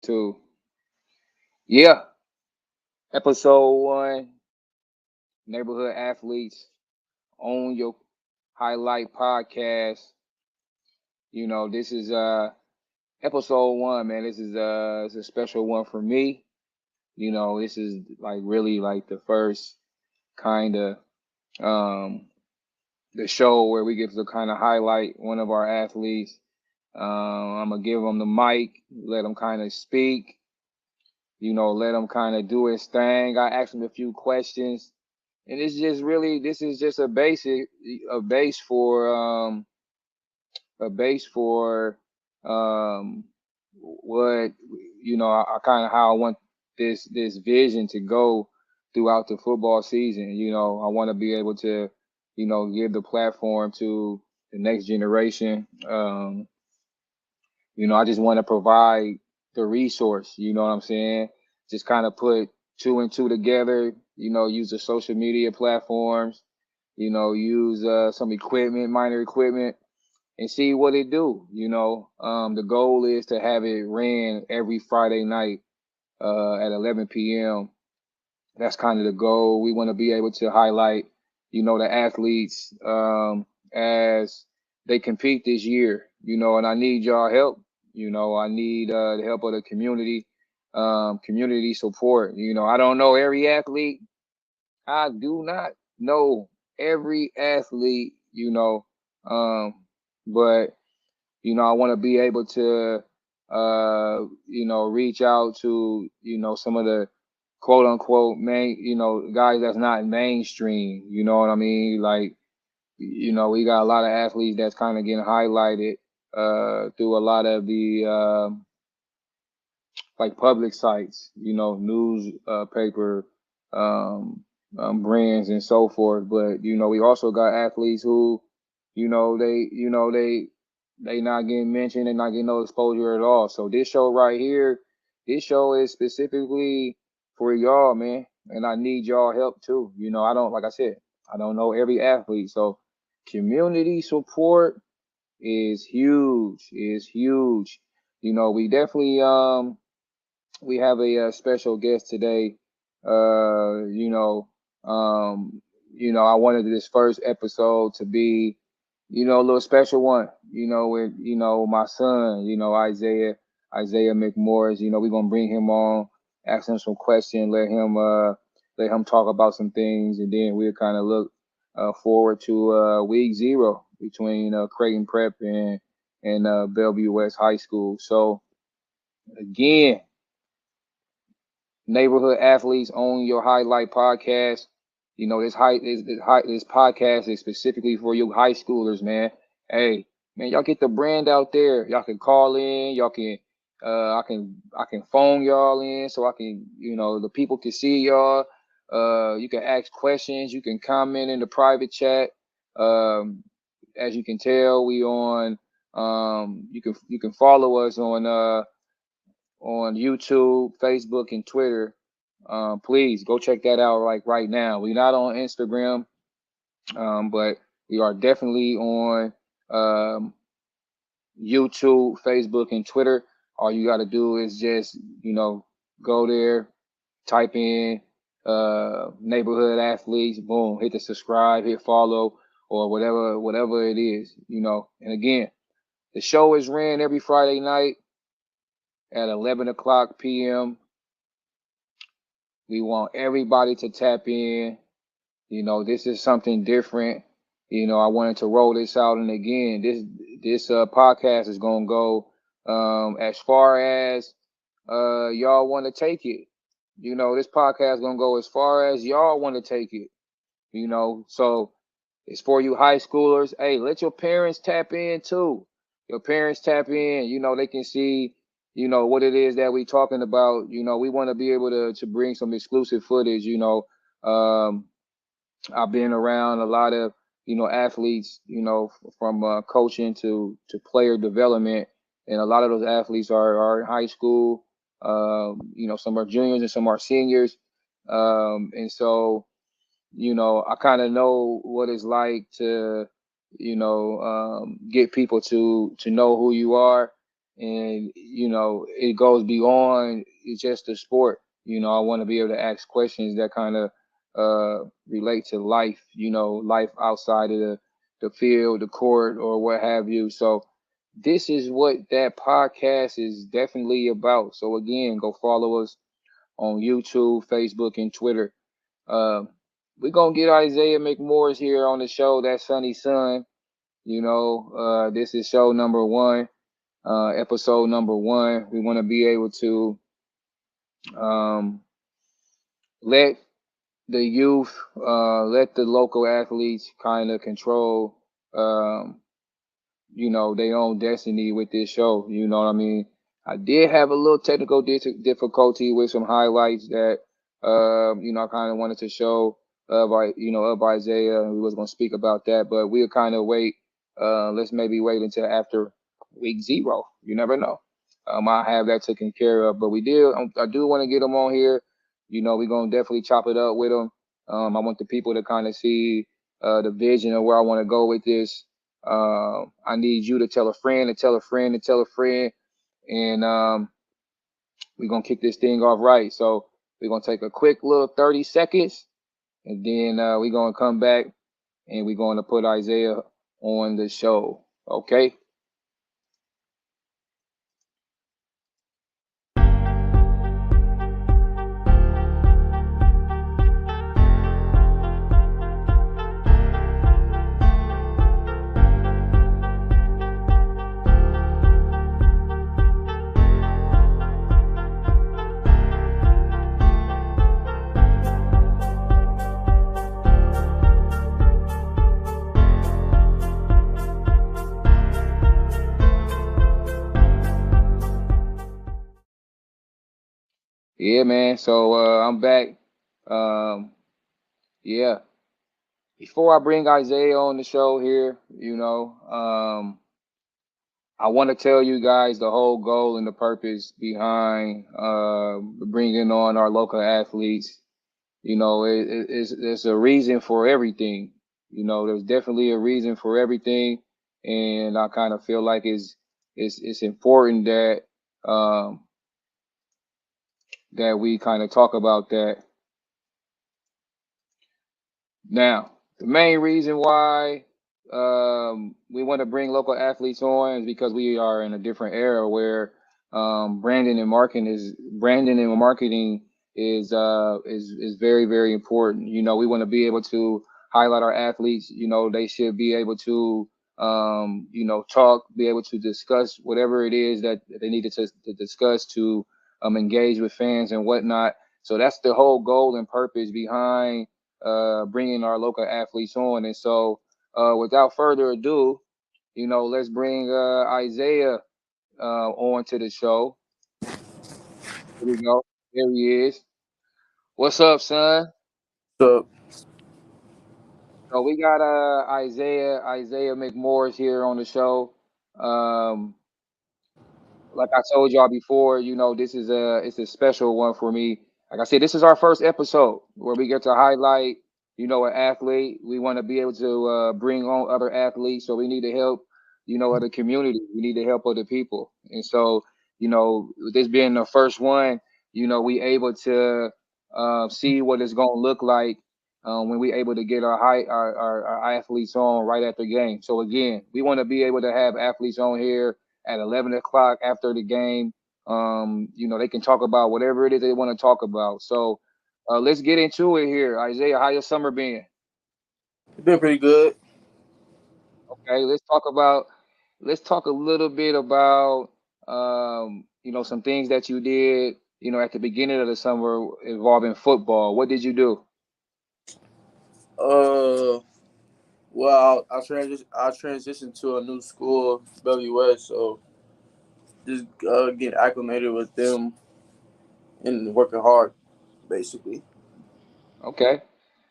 Two. Yeah. Episode one, Neighborhood Athletes on your highlight podcast. This is episode one, man. This is it's a special one for me. This is like really like the first kind of um the show where we get to kind of highlight one of our athletes. I'm gonna give him the mic, let him kind of speak, let him kind of do his thing. I asked him a few questions, and this is just a base for a base for what I kind of how I want this vision to go throughout the football season. I want to be able to give the platform to the next generation. I just want to provide the resource. You know what I'm saying? Just kind of put two and two together. Use the social media platforms. Use some equipment, minor equipment, and see what it do. The goal is to have it ran every Friday night at 11 p.m. That's kind of the goal. We want to be able to highlight, the athletes as they compete this year. And I need y'all help. I need the help of the community, community support. I don't know every athlete. I do not know every athlete. But I want to be able to reach out to some of the quote unquote main guys that's not mainstream. You know what I mean? Like we got a lot of athletes that's kind of getting highlighted through a lot of the like public sites, news paper brands and so forth. But we also got athletes who they not getting mentioned and not getting no exposure at all. So this show right here, this show is specifically for y'all, man. And I need y'all help too. I don't, like I said, I don't know every athlete. So community support is huge, is huge. We definitely we have a special guest today. Uh, you know, I wanted this first episode to be, a little special one. With my son, Isaiah McMorris. We're gonna bring him on, ask him some questions, let him talk about some things, and then we'll kind of look forward to week zero between Creighton Prep and Bellevue West High School. So again, Neighborhood Athletes on your highlight podcast. This podcast is specifically for you high schoolers, man. Hey, man, y'all get the brand out there. Y'all can call in. Y'all can I can phone y'all in so I can the people can see y'all. You can ask questions. You can comment in the private chat. As you can tell, we on you can follow us on YouTube, Facebook, and Twitter. Please go check that out like right now. We're not on Instagram, but we are definitely on YouTube, Facebook, and Twitter. All you got to do is just go there, type in neighborhood athletes, boom, hit the subscribe, hit follow, or whatever it is. And again, the show is ran every Friday night at 11 o'clock p.m. We want everybody to tap in. This is something different. I wanted to roll this out, and again, this podcast is gonna go as far as y'all want to take it. This podcast is gonna go as far as y'all want to take it. So it's for you high schoolers. Hey, let your parents tap in too. Your parents tap in. They can see what it is that we talking about. We want to be able to bring some exclusive footage. Um, I've been around a lot of athletes, from coaching to player development, and a lot of those athletes are in high school. Some are juniors and some are seniors, and so I kind of know what it's like to get people to know who you are, and it goes beyond it's just the sport. I want to be able to ask questions that kind of relate to life. Life outside of the field, the court, or what have you. So this is what that podcast is definitely about. So again, go follow us on YouTube, Facebook, and Twitter. We're gonna get Isaiah McMorris here on the show. That Sunny Sun. This is show number one, episode number one. We want to be able to let the youth, let the local athletes kind of control, their own destiny with this show. You know what I mean? I did have a little technical difficulty with some highlights that, I kind of wanted to show of Isaiah. We was going to speak about that, but we'll kind of wait. Let's maybe wait until after week 0. You never know. I have that taken care of, but I do want to get him on here. We're going to definitely chop it up with him. I want the people to kind of see the vision of where I want to go with this. I need you to tell a friend, to tell a friend, to tell a friend, and we're going to kick this thing off right. So we're going to take a quick little 30 seconds, and then we're going to come back, and we're going to put Isaiah on the show. Okay? Yeah, man. So I'm back. Yeah. Before I bring Isaiah on the show here, I want to tell you guys the whole goal and the purpose behind bringing on our local athletes. It's a reason for everything. There's definitely a reason for everything, and I kind of feel like it's important that that we kind of talk about that. Now, the main reason why we want to bring local athletes on is because we are in a different era where branding and marketing is very, very important. We want to be able to highlight our athletes. They should be able to talk, be able to discuss whatever it is that they needed to discuss to engage with fans and whatnot. So that's the whole goal and purpose behind bringing our local athletes on. And so without further ado, let's bring Isaiah on to the show. Here we go. There he is. What's up, son? So, So we got Isaiah McMorris here on the show. Like I told y'all before, it's a special one for me. Like I said, this is our first episode where we get to highlight, an athlete. We want to be able to bring on other athletes, so we need to help, other community. We need to help other people, and so, this being the first one, we able to see what it's gonna look like when we able to get our athletes on right at the game. So again, we want to be able to have athletes on here at 11 o'clock after the game. They can talk about whatever it is they want to talk about. So let's get into it here. Isaiah, how your summer been? it's been pretty good. Okay, let's talk a little bit about some things that you did, at the beginning of the summer involving football. What did you do? Uh, well, I transitioned to a new school, Bellevue, so just getting acclimated with them and working hard, basically. Okay.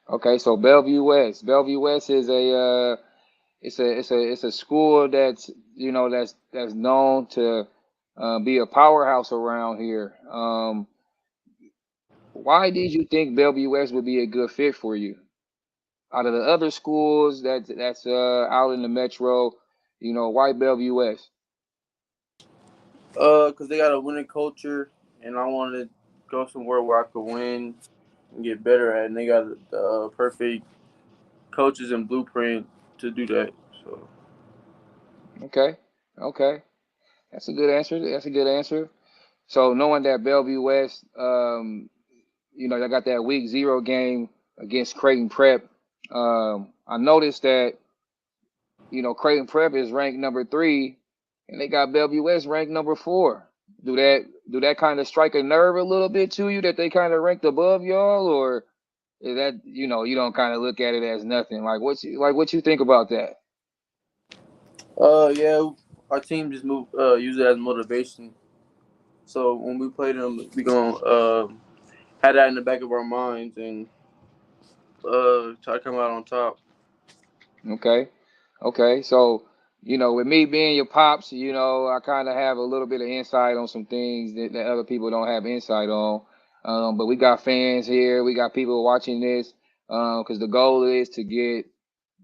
Okay, so Bellevue West. Bellevue West is it's a school that's that's known to be a powerhouse around here. Why did you think Bellevue West would be a good fit for you? Out of the other schools that's out in the metro, why Bellevue West? Cause they got a winning culture, and I want to go somewhere where I could win and get better at. And they got the perfect coaches and blueprint to do that. So, Okay, okay, that's a good answer. That's a good answer. So knowing that Bellevue West, they got that week 0 game against Creighton Prep. I noticed that Creighton Prep is ranked number 3, and they got Bellevue West ranked number 4. Do that kind of strike a nerve a little bit to you that they kind of ranked above y'all, or is that you don't kind of look at it as nothing? What you think about that? yeah, our team just use it as motivation. So when we play them, we gonna have that in the back of our minds and try to come out on top. Okay. Okay. So, with me being your pops, I kind of have a little bit of insight on some things that other people don't have insight on. But we got fans here. We got people watching this because the goal is to get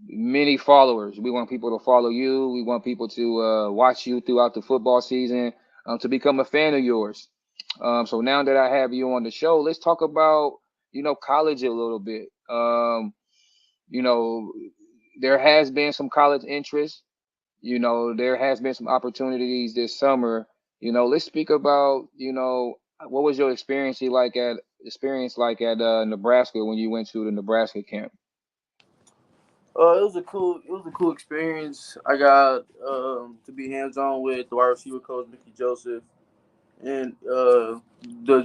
many followers. We want people to follow you. We want people to watch you throughout the football season, to become a fan of yours. So now that I have you on the show, let's talk about, college a little bit. You know, there has been some college interest. There has been some opportunities this summer. Let's speak about, what was your experience like at Nebraska when you went to the Nebraska camp? It was a cool experience. I got to be hands on with the wide receiver coach Mickey Joseph, and the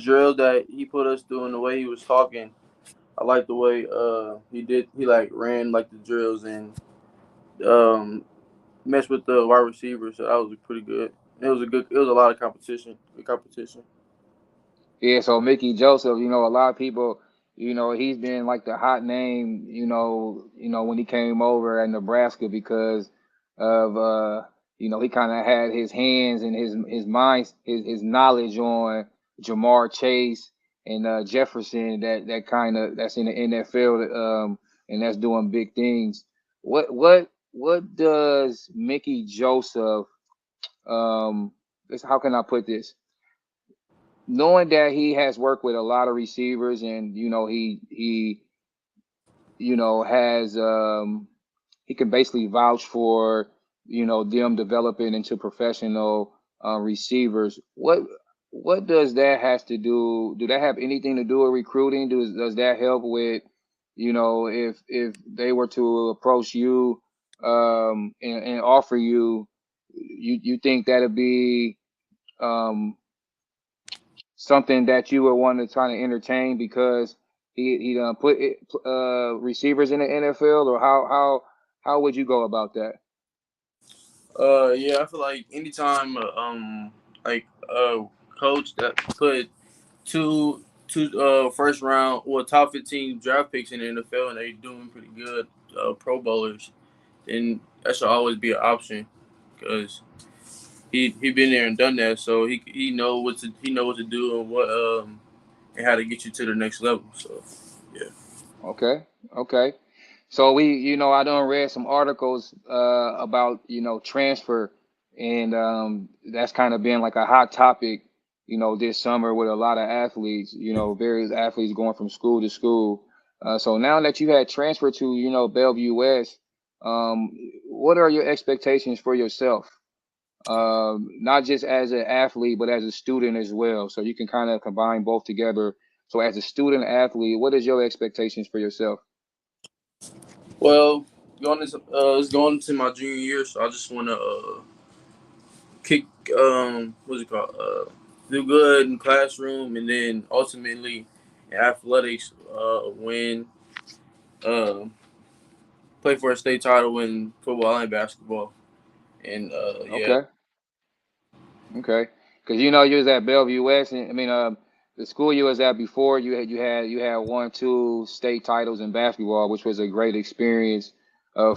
drill that he put us through and the way he was talking. I like the way he did. He like ran like the drills and um, messed with the wide receiver. So that was pretty good. It was a lot of competition. Good competition. Yeah, so Mickey Joseph, a lot of people, he's been like the hot name, when he came over at Nebraska because of he kind of had his hands and his mind, his knowledge on Jamar Chase and Jefferson that's in the NFL and that's doing big things. What does Mickey Joseph how can I put this? Knowing that he has worked with a lot of receivers and he has he can basically vouch for them developing into professional receivers. What does that has to do that have anything to do with recruiting? Does that help with if they were to approach you and offer you think that'd be um something that you would want to try to entertain because he done put receivers in the NFL, or how would you go about that? Yeah, I feel like anytime like a coach that put two first round or top 15 draft picks in the NFL and they doing pretty good Pro Bowlers, then that should always be an option because he been there and done that, so he know what to do and what and how to get you to the next level. So yeah. Okay, okay. So I done read some articles about transfer, and that's kind of been like a hot topic, this summer with a lot of athletes, various athletes going from school to school. So now that you had transferred to Bellevue West, um, what are your expectations for yourself? Not just as an athlete, but as a student as well. So you can kind of combine both together. So as a student athlete, what is your expectations for yourself? Well, it's going into my junior year, so I just want to kick what's it called do good in classroom and then ultimately in athletics win um play for a state title in football and basketball and yeah. Okay. Okay, because you was at Bellevue West, and I mean, the school you was at before, you had 1, 2 state titles in basketball, which was a great experience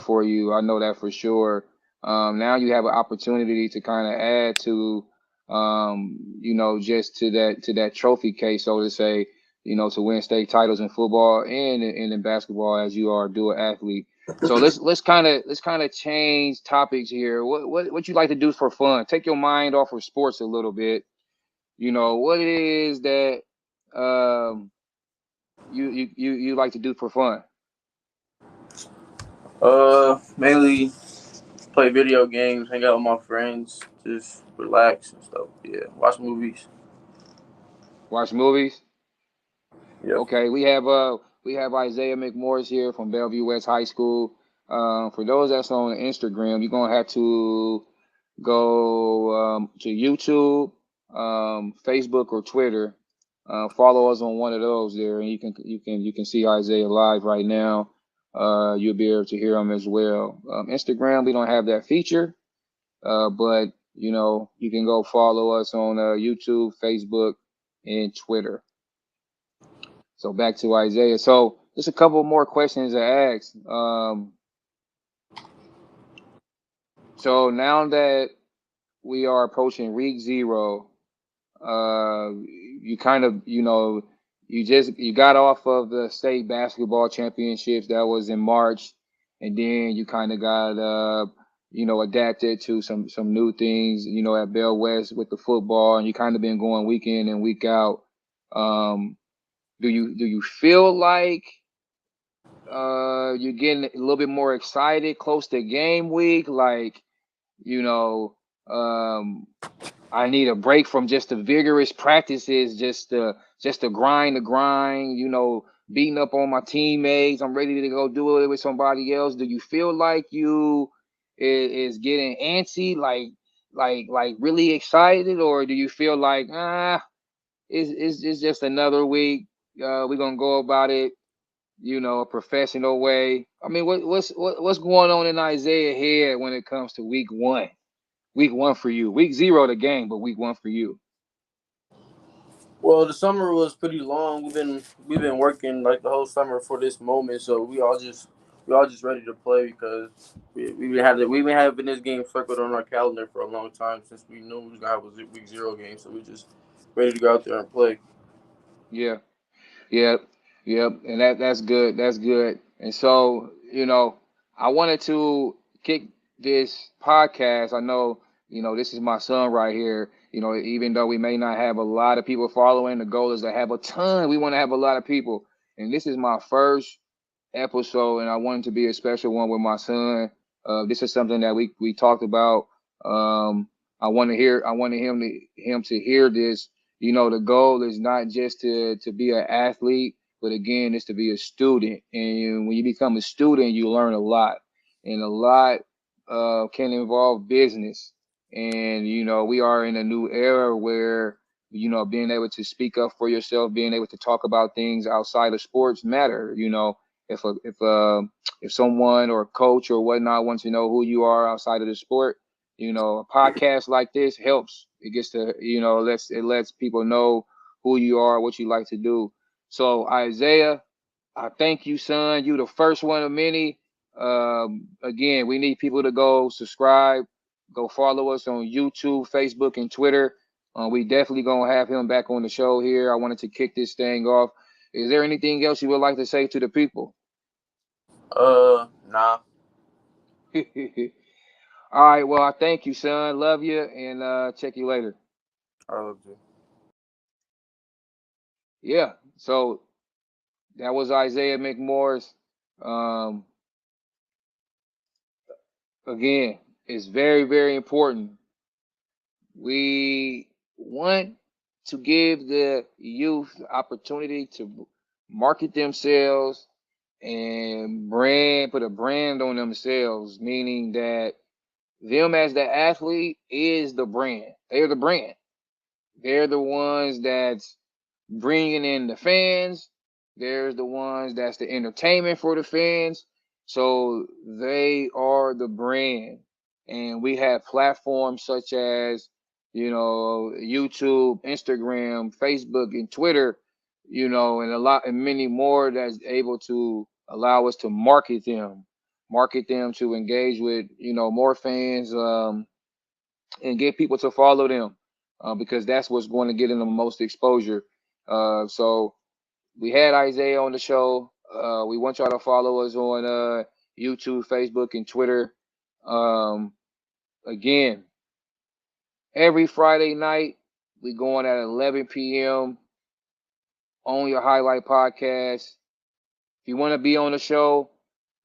for you. I know that for sure. Now you have an opportunity to kind of add to, just to that trophy case, so to say, to win state titles in football and in basketball as you are a dual athlete. So let's kind of change topics here. What you like to do for fun? Take your mind off of sports a little bit. What it is that um you like to do for fun. Mainly play video games, hang out with my friends, just relax and stuff. Yeah, watch movies. Watch movies. Yep. Okay, we have Isaiah McMorris here from Bellevue West High School. For those that's on Instagram, you're gonna have to go to YouTube, Facebook, or Twitter. Follow us on one of those there, and you can see Isaiah live right now. You'll be able to hear him as well. Instagram, we don't have that feature, but you can go follow us on YouTube, Facebook, and Twitter. So back to Isaiah. So just a couple more questions to ask. So now that we are approaching week 0, you kind of, you got off of the state basketball championships that was in March, and then you kind of got, adapted to some new things, at Bell West with the football, and you kind of been going week in and week out. Do you feel like you're getting a little bit more excited close to game week? Like, you know, um, I need a break from just the vigorous practices, just the grind, beating up on my teammates. I'm ready to go do it with somebody else. Do you feel like you is getting antsy, like really excited, or do you feel like it's just another week? We're gonna go about it, a professional way. I mean, what's going on in Isaiah head when it comes to week 1? Week 1 for you. Week 0 the game, but week 1 for you. Well, the summer was pretty long. We've been working like the whole summer for this moment, so we all just ready to play because we've been having this game circled on our calendar for a long time since we knew we was gonna have a week 0 game. So we just ready to go out there and play. Yeah. Yep. Yep. And that's good. That's good. And so, I wanted to kick this podcast. I know, this is my son right here. Even though we may not have a lot of people following, the goal is to have a ton. We want to have a lot of people. And this is my first episode, and I wanted to be a special one with my son. This is something that we talked about. I wanted him to hear this. The goal is not just to be an athlete, but again, it's to be a student. And when you become a student, you learn a lot, and a lot can involve business. And we are in a new era where being able to speak up for yourself, being able to talk about things outside of sports matter. If someone or a coach or whatnot wants to know who you are outside of the sport, a podcast like this helps. It gets to, lets people know who you are, what you like to do. So Isaiah, I thank you, son. You the first one of many. Again, we need people to go subscribe, go follow us on YouTube, Facebook, and Twitter. We definitely gonna have him back on the show here. I wanted to kick this thing off. Is there anything else you would like to say to the people? Nah. All right. Well, I thank you, son. Love you, and check you later. I love you. Yeah. So that was Isaiah McMorris. Um, again, it's very, very important. We want to give the youth the opportunity to market themselves and put a brand on themselves, meaning that them as the athlete is the brand. They're the brand. They're the ones that's bringing in the fans. There's the ones that's the entertainment for the fans. So they are the brand. And we have platforms such as, YouTube, Instagram, Facebook, and Twitter, and many more that's able to allow us to market them to engage with, more fans, and get people to follow them, because that's what's going to get them the most exposure. So we had Isaiah on the show. We want y'all to follow us on YouTube, Facebook, and Twitter. Again, every Friday night, we going at 11 p.m. on your Highlight Podcast. If you want to be on the show,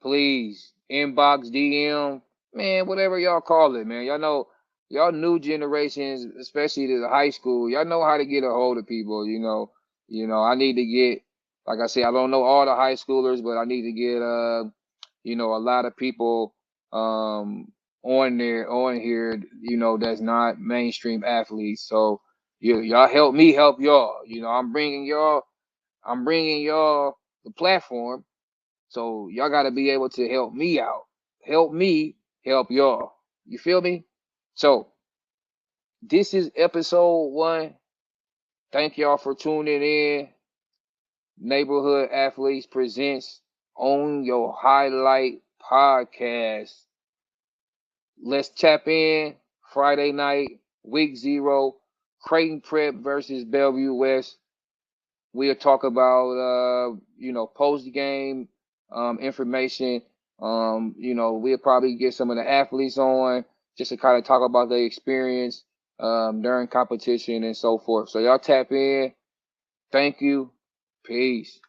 please inbox, DM, man, whatever y'all call it, man. Y'all know, y'all new generations, especially the high school, y'all know how to get a hold of people. I need to get, like I said, I don't know all the high schoolers, but I need to get, a lot of people on here, that's not mainstream athletes. So y'all help me help y'all. I'm bringing y'all the platform. So y'all got to be able to help me out. Help me help y'all. You feel me? So this is episode 1. Thank y'all for tuning in. Neighborhood Athletes presents On Your Highlight Podcast. Let's tap in. Friday night, week 0, Creighton Prep versus Bellevue West. We'll talk about post game information. We'll probably get some of the athletes on just to kind of talk about their experience during competition and so forth. So y'all tap in. Thank you. Peace.